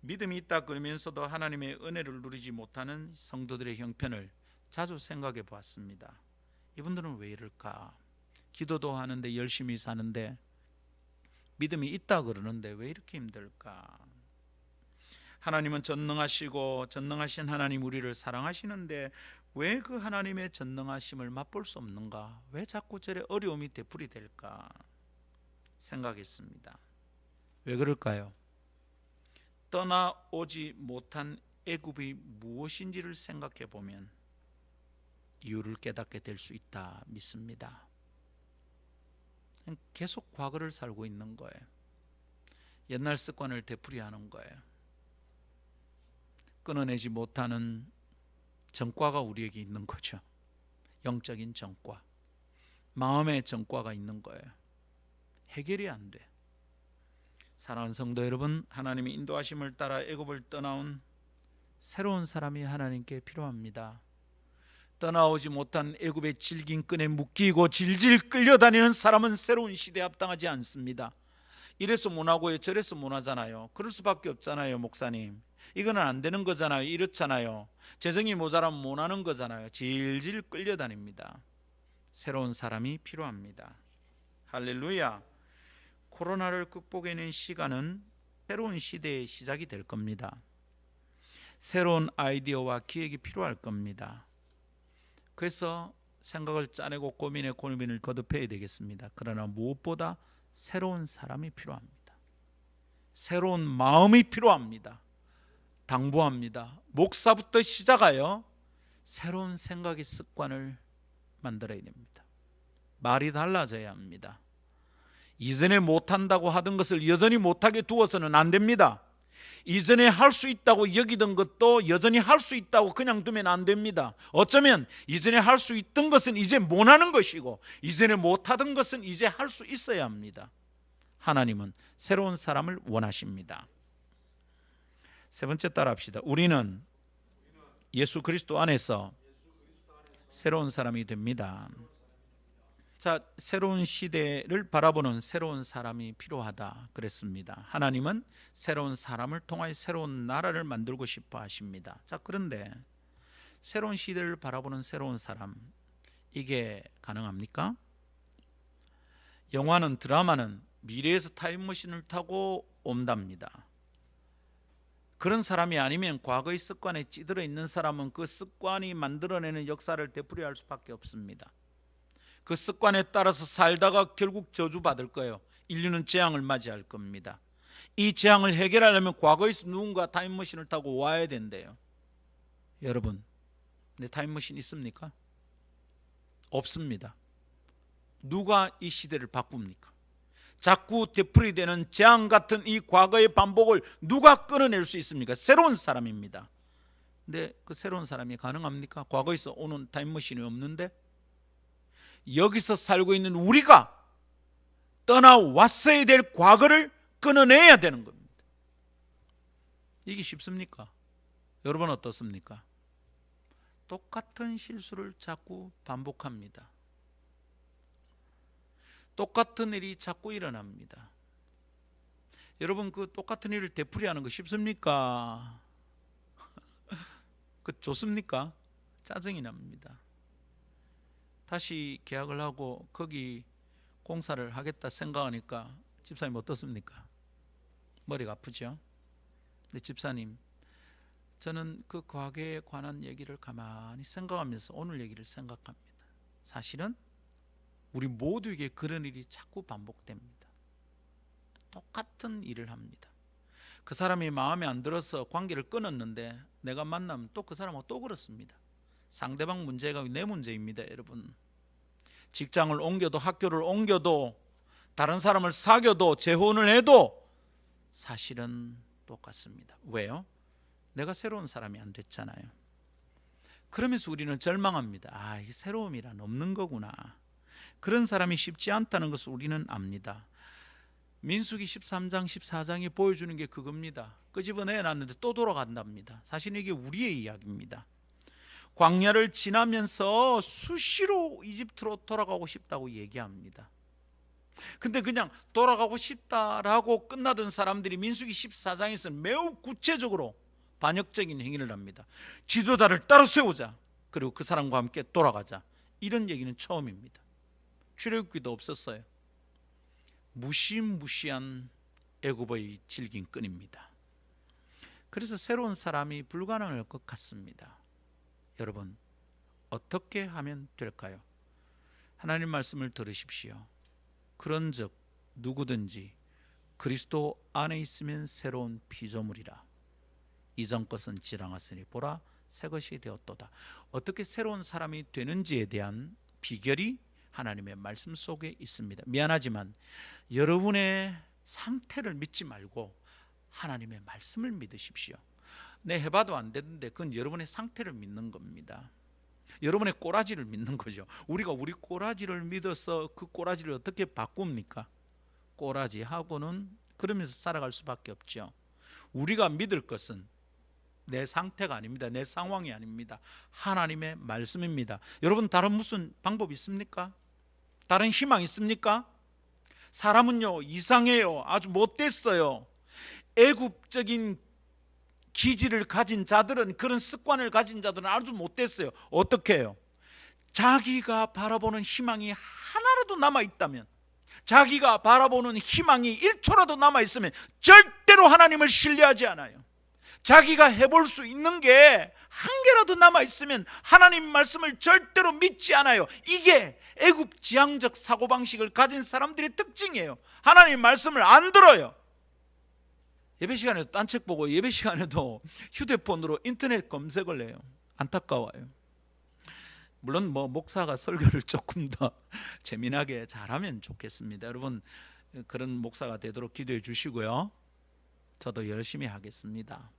믿음이 있다 그러면서도 하나님의 은혜를 누리지 못하는 성도들의 형편을 자주 생각해 보았습니다. 이분들은 왜 이럴까? 기도도 하는데 열심히 사는데 믿음이 있다 그러는데 왜 이렇게 힘들까? 하나님은 전능하시고 전능하신 하나님 우리를 사랑하시는데 왜 그 하나님의 전능하심을 맛볼 수 없는가? 왜 자꾸 저래 어려움이 되풀이 될까? 생각했습니다. 왜 그럴까요? 떠나오지 못한 애굽이 무엇인지를 생각해 보면 이유를 깨닫게 될 수 있다 믿습니다. 계속 과거를 살고 있는 거예요. 옛날 습관을 되풀이하는 거예요. 끊어내지 못하는 전과가 우리에게 있는 거죠. 영적인 전과, 마음의 전과가 있는 거예요. 해결이 안 돼. 사랑하는 성도 여러분, 하나님의 인도하심을 따라 애굽을 떠나온 새로운 사람이 하나님께 필요합니다. 떠나오지 못한 애굽의 질긴 끈에 묶이고 질질 끌려다니는 사람은 새로운 시대에 합당하지 않습니다. 이래서 못하고요, 저래서 못하잖아요. 그럴 수밖에 없잖아요. 목사님, 이거는 안 되는 거잖아요. 이렇잖아요. 재정이 모자라면 못하는 거잖아요. 질질 끌려다닙니다. 새로운 사람이 필요합니다. 할렐루야. 코로나를 극복해낸 시간은 새로운 시대의 시작이 될 겁니다. 새로운 아이디어와 기획이 필요할 겁니다. 그래서 생각을 짜내고 고민을 거듭해야 되겠습니다. 그러나 무엇보다 새로운 사람이 필요합니다. 새로운 마음이 필요합니다. 당부합니다. 목사부터 시작하여 새로운 생각의 습관을 만들어야 됩니다. 말이 달라져야 합니다. 이전에 못한다고 하던 것을 여전히 못하게 두어서는 안 됩니다. 이전에 할 수 있다고 여기던 것도 여전히 할 수 있다고 그냥 두면 안 됩니다. 어쩌면 이전에 할 수 있던 것은 이제 못하는 것이고 이전에 못하던 것은 이제 할 수 있어야 합니다. 하나님은 새로운 사람을 원하십니다. 세 번째 따라합시다. 우리는 예수 그리스도 안에서 새로운 사람이 됩니다. 자, 새로운 시대를 바라보는 새로운 사람이 필요하다 그랬습니다. 하나님은 새로운 사람을 통하여 새로운 나라를 만들고 싶어 하십니다. 자, 그런데 새로운 시대를 바라보는 새로운 사람, 이게 가능합니까? 영화는, 드라마는 미래에서 타임머신을 타고 온답니다. 그런 사람이 아니면 과거의 습관에 찌들어 있는 사람은 그 습관이 만들어내는 역사를 되풀이할 수밖에 없습니다. 그 습관에 따라서 살다가 결국 저주받을 거예요. 인류는 재앙을 맞이할 겁니다. 이 재앙을 해결하려면 과거에서 누군가 타임머신을 타고 와야 된대요. 여러분, 내 타임머신 있습니까? 없습니다. 누가 이 시대를 바꿉니까? 자꾸 되풀이되는 재앙 같은 이 과거의 반복을 누가 끊어낼 수 있습니까? 새로운 사람입니다. 근데 그 새로운 사람이 가능합니까? 과거에서 오는 타임머신이 없는데 여기서 살고 있는 우리가 떠나왔어야 될 과거를 끊어내야 되는 겁니다. 이게 쉽습니까? 여러분 어떻습니까? 똑같은 실수를 자꾸 반복합니다. 똑같은 일이 자꾸 일어납니다. 여러분 그 똑같은 일을 되풀이하는 거 쉽습니까? 그 좋습니까? 짜증이 납니다. 다시 계약을 하고 거기 공사를 하겠다 생각하니까 집사님 어떻습니까? 머리가 아프죠? 근데 집사님, 저는 그 과거에 관한 얘기를 가만히 생각하면서 오늘 얘기를 생각합니다. 사실은 우리 모두에게 그런 일이 자꾸 반복됩니다. 똑같은 일을 합니다. 그 사람이 마음에 안 들어서 관계를 끊었는데 내가 만나면 또 그 사람하고 또 그렇습니다. 상대방 문제가 내 문제입니다. 여러분, 직장을 옮겨도 학교를 옮겨도 다른 사람을 사귀어도 재혼을 해도 사실은 똑같습니다. 왜요? 내가 새로운 사람이 안 됐잖아요. 그러면서 우리는 절망합니다. 아, 이 새로움이란 없는 거구나. 그런 사람이 쉽지 않다는 것을 우리는 압니다. 민수기 13장 14장이 보여주는 게 그겁니다. 끄집어내놨는데 또 돌아간답니다. 사실 이게 우리의 이야기입니다. 광야를 지나면서 수시로 이집트로 돌아가고 싶다고 얘기합니다. 근데 그냥 돌아가고 싶다라고 끝나던 사람들이 민수기 14장에서는 매우 구체적으로 반역적인 행위를 합니다. 지도자를 따로 세우자, 그리고 그 사람과 함께 돌아가자, 이런 얘기는 처음입니다. 출애굽기도 없었어요. 무시무시한 애굽의 질긴 끈입니다. 그래서 새로운 사람이 불가능할 것 같습니다. 여러분, 어떻게 하면 될까요? 하나님 말씀을 들으십시오. 그런즉 누구든지 그리스도 안에 있으면 새로운 피조물이라. 이전 것은 지나갔으니 보라 새 것이 되었도다. 어떻게 새로운 사람이 되는지에 대한 비결이 하나님의 말씀 속에 있습니다. 미안하지만 여러분의 상태를 믿지 말고 하나님의 말씀을 믿으십시오. 내 해봐도 안 되는데 그건 여러분의 상태를 믿는 겁니다. 여러분의 꼬라지를 믿는 거죠. 우리가 우리 꼬라지를 믿어서 그 꼬라지를 어떻게 바꿉니까? 꼬라지하고는 그러면서 살아갈 수밖에 없죠. 우리가 믿을 것은 내 상태가 아닙니다. 내 상황이 아닙니다. 하나님의 말씀입니다. 여러분, 다른 무슨 방법 있습니까? 다른 희망 있습니까? 사람은요 이상해요. 아주 못됐어요. 애굽적인 기질을 가진 자들은, 그런 습관을 가진 자들은 아주 못됐어요. 어떻게 해요? 자기가 바라보는 희망이 하나라도 남아있다면, 자기가 바라보는 희망이 1초라도 남아있으면 절대로 하나님을 신뢰하지 않아요. 자기가 해볼 수 있는 게 한 개라도 남아있으면 하나님 말씀을 절대로 믿지 않아요. 이게 애굽 지향적 사고방식을 가진 사람들의 특징이에요. 하나님 말씀을 안 들어요. 예배 시간에도 딴 책 보고, 예배 시간에도 휴대폰으로 인터넷 검색을 해요. 안타까워요. 물론 목사가 설교를 조금 더 재미나게 잘하면 좋겠습니다. 여러분, 그런 목사가 되도록 기도해 주시고요. 저도 열심히 하겠습니다.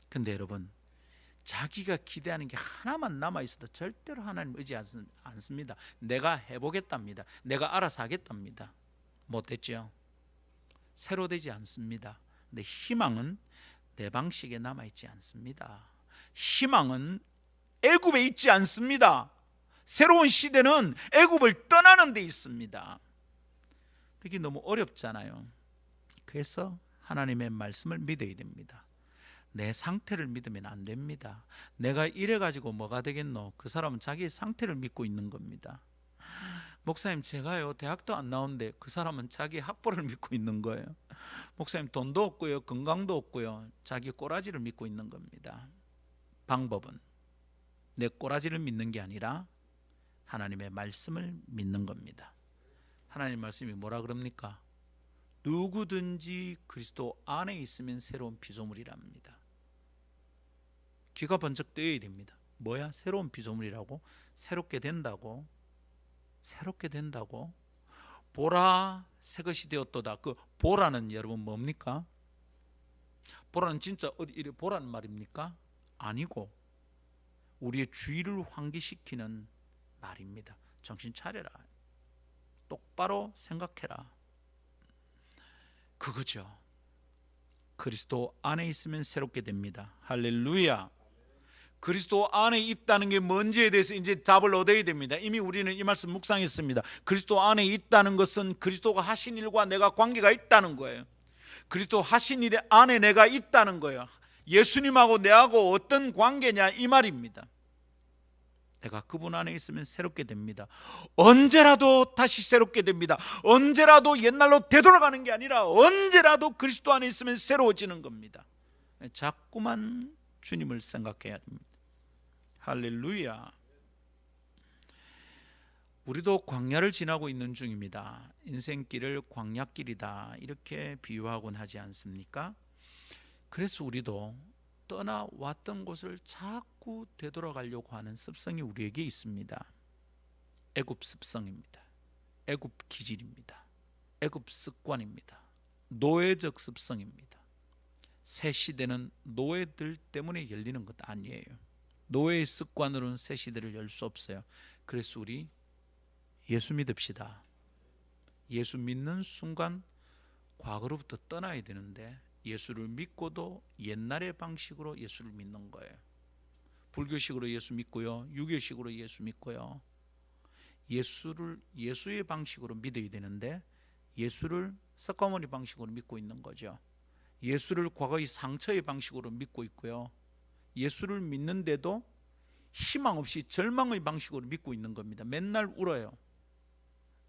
근데 여러분, 자기가 기대하는 게 하나만 남아있어도 절대로 하나님 의지하지 않습니다. 내가 해보겠답니다. 내가 알아서 하겠답니다. 못됐죠? 새로 되지 않습니다. 근데 희망은 내 방식에 남아있지 않습니다. 희망은 애굽에 있지 않습니다. 새로운 시대는 애굽을 떠나는 데 있습니다. 그게 너무 어렵잖아요. 그래서 하나님의 말씀을 믿어야 됩니다. 내 상태를 믿으면 안 됩니다. 내가 이래가지고 뭐가 되겠노? 그 사람은 자기의 상태를 믿고 있는 겁니다. 목사님, 제가요 대학도 안 나오는데, 그 사람은 자기 학벌을 믿고 있는 거예요. 목사님, 돈도 없고요, 건강도 없고요, 자기 꼬라지를 믿고 있는 겁니다. 방법은 내 꼬라지를 믿는 게 아니라 하나님의 말씀을 믿는 겁니다. 하나님 말씀이 뭐라 그럽니까? 누구든지 그리스도 안에 있으면 새로운 피조물이랍니다. 귀가 번쩍 뜨여야 됩니다. 뭐야? 새로운 피조물이라고? 새롭게 된다고? 새롭게 된다고? 보라 새 것이 되었도다. 그 보라는 여러분 뭡니까? 보라는 진짜 어디 이래 보라는 말입니까? 아니고 우리의 주의를 환기시키는 말입니다. 정신 차려라. 똑바로 생각해라. 그거죠. 그리스도 안에 있으면 새롭게 됩니다. 할렐루야. 그리스도 안에 있다는 게 뭔지에 대해서 이제 답을 얻어야 됩니다. 이미 우리는 이 말씀 묵상했습니다. 그리스도 안에 있다는 것은 그리스도가 하신 일과 내가 관계가 있다는 거예요. 그리스도 하신 일 안에 내가 있다는 거예요. 예수님하고 내하고 어떤 관계냐 이 말입니다. 내가 그분 안에 있으면 새롭게 됩니다. 언제라도 다시 새롭게 됩니다. 언제라도 옛날로 되돌아가는 게 아니라 언제라도 그리스도 안에 있으면 새로워지는 겁니다. 자꾸만 주님을 생각해야 됩니다. 할렐루야. 우리도 광야를 지나고 있는 중입니다. 인생길을 광야길이다 이렇게 비유하곤 하지 않습니까? 그래서 우리도 떠나왔던 곳을 자꾸 되돌아가려고 하는 습성이 우리에게 있습니다. 애굽 습성입니다. 애굽 기질입니다. 애굽 습관입니다. 노예적 습성입니다. 새 시대는 노예들 때문에 열리는 것 아니에요. 노예의 습관으로는 새 시대를 열 수 없어요. 그래서 우리 예수 믿읍시다. 예수 믿는 순간 과거로부터 떠나야 되는데 예수를 믿고도 옛날의 방식으로 예수를 믿는 거예요. 불교식으로 예수 믿고요, 유교식으로 예수 믿고요. 예수를 예수의 방식으로 믿어야 되는데 예수를 석가모니 방식으로 믿고 있는 거죠. 예수를 과거의 상처의 방식으로 믿고 있고요. 예수를 믿는데도 희망 없이 절망의 방식으로 믿고 있는 겁니다. 맨날 울어요.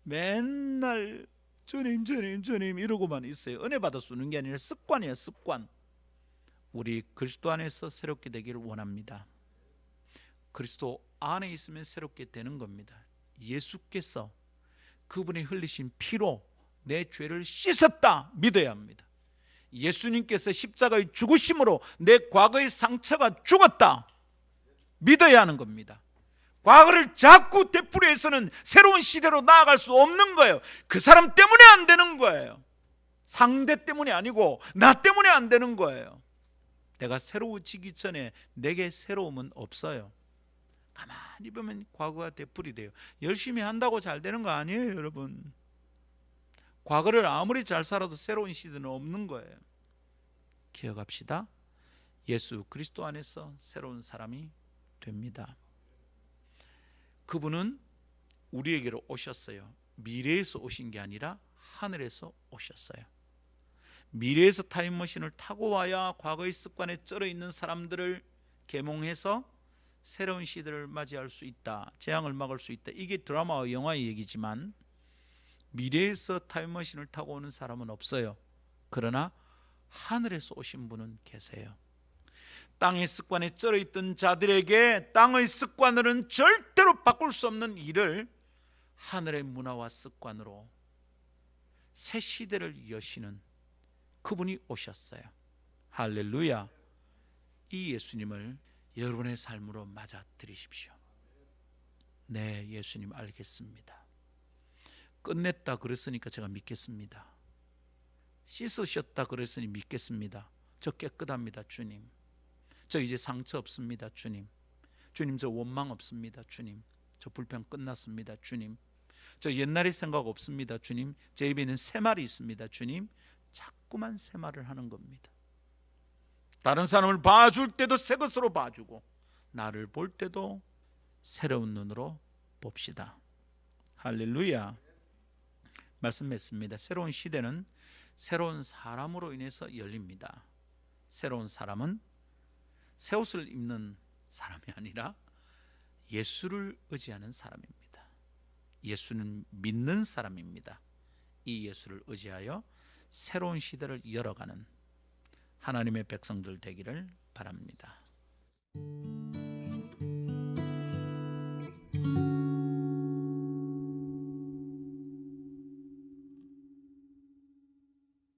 맨날 주님 이러고만 있어요. 은혜 받아 쓰는 게 아니라 습관이에요. 습관. 우리 그리스도 안에서 새롭게 되기를 원합니다. 그리스도 안에 있으면 새롭게 되는 겁니다. 예수께서 그분이 흘리신 피로 내 죄를 씻었다 믿어야 합니다. 예수님께서 십자가의 죽으심으로 내 과거의 상처가 죽었다 믿어야 하는 겁니다. 과거를 자꾸 되풀이해서는 새로운 시대로 나아갈 수 없는 거예요. 그 사람 때문에 안 되는 거예요. 상대 때문이 아니고 나 때문에 안 되는 거예요. 내가 새로워지기 전에 내게 새로움은 없어요. 가만히 보면 과거가 되풀이돼요. 열심히 한다고 잘 되는 거 아니에요, 여러분. 과거를 아무리 잘 살아도 새로운 시대는 없는 거예요. 기억합시다. 예수 그리스도 안에서 새로운 사람이 됩니다. 그분은 우리에게로 오셨어요. 미래에서 오신 게 아니라 하늘에서 오셨어요. 미래에서 타임머신을 타고 와야 과거의 습관에 쩔어 있는 사람들을 계몽해서 새로운 시대를 맞이할 수 있다, 재앙을 막을 수 있다. 이게 드라마와 영화의 얘기지만 미래에서 타임머신을 타고 오는 사람은 없어요. 그러나 하늘에서 오신 분은 계세요. 땅의 습관에 쩔어있던 자들에게 땅의 습관으로는 절대로 바꿀 수 없는 일을 하늘의 문화와 습관으로 새 시대를 여시는 그분이 오셨어요. 할렐루야. 이 예수님을 여러분의 삶으로 맞아들이십시오. 네, 예수님 알겠습니다. 끝냈다 그랬으니까 제가 믿겠습니다. 씻으셨다 그랬으니 믿겠습니다. 저 깨끗합니다, 주님. 저 이제 상처 없습니다, 주님. 주님, 저 원망 없습니다, 주님. 저 불평 끝났습니다, 주님. 저 옛날의 생각 없습니다, 주님. 제 입에는 새 말이 있습니다, 주님. 자꾸만 새 말을 하는 겁니다. 다른 사람을 봐줄 때도 새 것으로 봐주고 나를 볼 때도 새로운 눈으로 봅시다. 할렐루야. 말씀했습니다. 새로운 시대는 새로운 사람으로 인해서 열립니다. 새로운 사람은 새 옷을 입는 사람이 아니라 예수를 의지하는 사람입니다. 예수는 믿는 사람입니다. 이 예수를 의지하여 새로운 시대를 열어가는 하나님의 백성들 되기를 바랍니다.